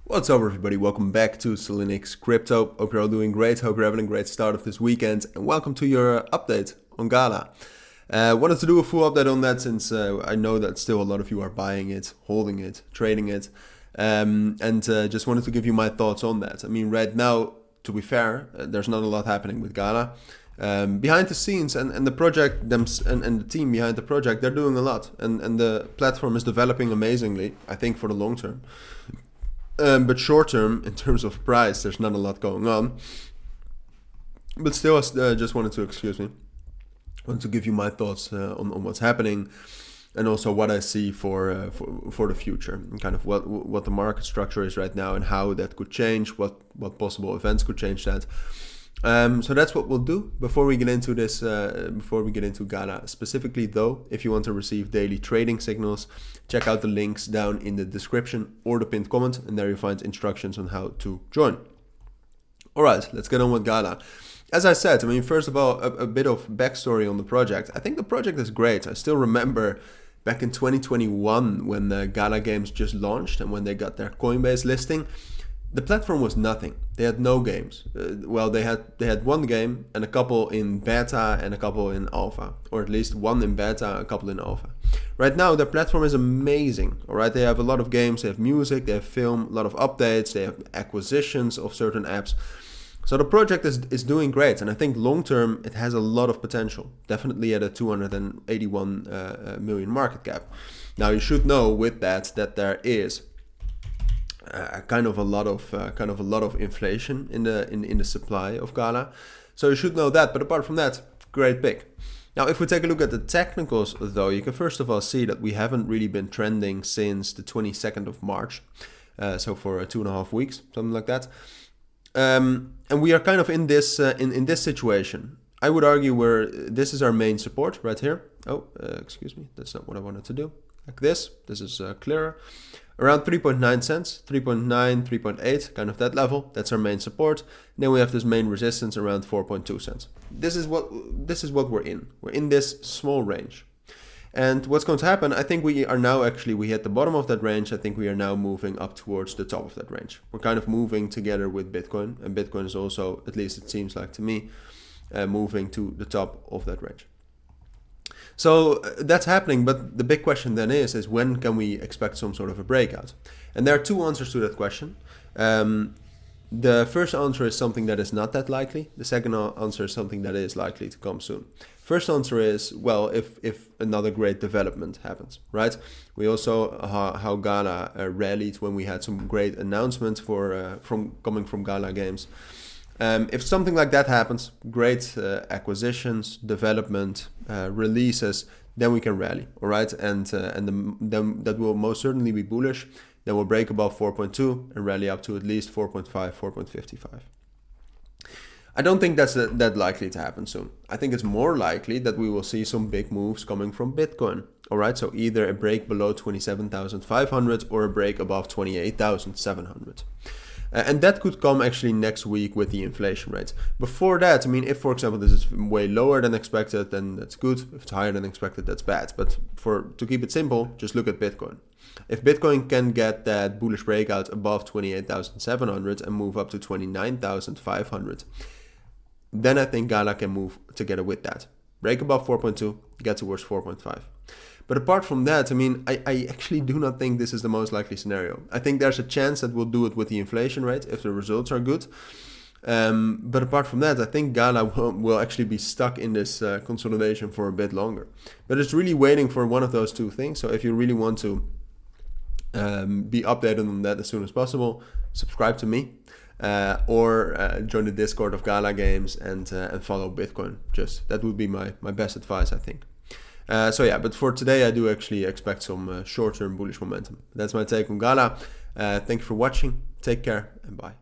What's up everybody, welcome back to Cilinix Crypto. Hope you're all doing great, hope you're having a great start of this weekend, and welcome to your update on Gala. Wanted to do a full update on that since I know that still a lot of you are buying it, holding it, trading it, and just wanted to give you my thoughts on that. I mean, right now, to be fair, there's not a lot happening with Gala. Behind the scenes and the project and the team behind the project, they're doing a lot, and the platform is developing amazingly, I think, for the long term. But short term, in terms of price, there's not a lot going on. But still, I just wanted to give you my thoughts on what's happening, and also what I see for the future, and kind of what the market structure is right now, and how that could change, what possible events could change that. So that's what we'll do before we get into this, before we get into Gala specifically though. If you want to receive daily trading signals, check out the links down in the description or the pinned comment, and there you find instructions on how to join. Alright, let's get on with Gala. As I said, I mean, first of all, a bit of backstory on the project. I think the project is great. I still remember back in 2021 when the Gala games just launched and when they got their Coinbase listing. The platform was nothing. They had no games. Well, they had one game and a couple in beta and a couple in alpha, or at least one in beta, a couple in alpha. Right now, their platform is amazing. All right, they have a lot of games, they have music, they have film, a lot of updates, they have acquisitions of certain apps. So the project is doing great, and I think long term it has a lot of potential. Definitely at a 281 million market cap. Now you should know with that there is kind of a lot of inflation in the supply of Gala, so you should know that. But apart from that, great pick. Now, if we take a look at the technicals, though, you can first of all see that we haven't really been trending since the 22nd of March, so for 2.5 weeks, something like that. And we are kind of in this in this situation. I would argue where this is our main support right here. Oh, excuse me, that's not what I wanted to do. Like this. This is clearer. Around 3.9 cents, 3.9, 3.8, kind of that level. That's our main support. And then we have this main resistance around 4.2 cents. This is what we're in. We're in this small range. And what's going to happen, I think we hit the bottom of that range. I think we are now moving up towards the top of that range. We're kind of moving together with Bitcoin, and Bitcoin is also, at least it seems like to me, moving to the top of that range. So that's happening, but the big question then is when can we expect some sort of a breakout? And there are two answers to that question. The first answer is something that is not that likely. The second answer is something that is likely to come soon. First answer is, well, if another great development happens, right? We also how Gala rallied when we had some great announcements coming from Gala games. If something like that happens, great acquisitions, development, releases, then we can rally, all right? And then that will most certainly be bullish. Then we'll break above 4.2 and rally up to at least 4.5, 4.55. I don't think that's that likely to happen soon. I think it's more likely that we will see some big moves coming from Bitcoin, all right? So either a break below 27,500 or a break above 28,700. And that could come actually next week with the inflation rates. Before that, I mean, if for example this is way lower than expected, then that's good. If it's higher than expected, that's bad. But to keep it simple, just look at Bitcoin. If Bitcoin can get that bullish breakout above 28,700 and move up to 29,500, then I think Gala can move together with that. Break above 4.2, get towards 4.5. But apart from that, I mean, I actually do not think this is the most likely scenario. I think there's a chance that we'll do it with the inflation rate if the results are good. But apart from that, I think Gala will actually be stuck in this consolidation for a bit longer. But it's really waiting for one of those two things. So if you really want to be updated on that as soon as possible, subscribe to me or join the Discord of Gala Games and follow Bitcoin. That would be my best advice, I think. So yeah, but for today I do actually expect some short-term bullish momentum. That's my take on Gala. Thank you for watching. Take care and bye.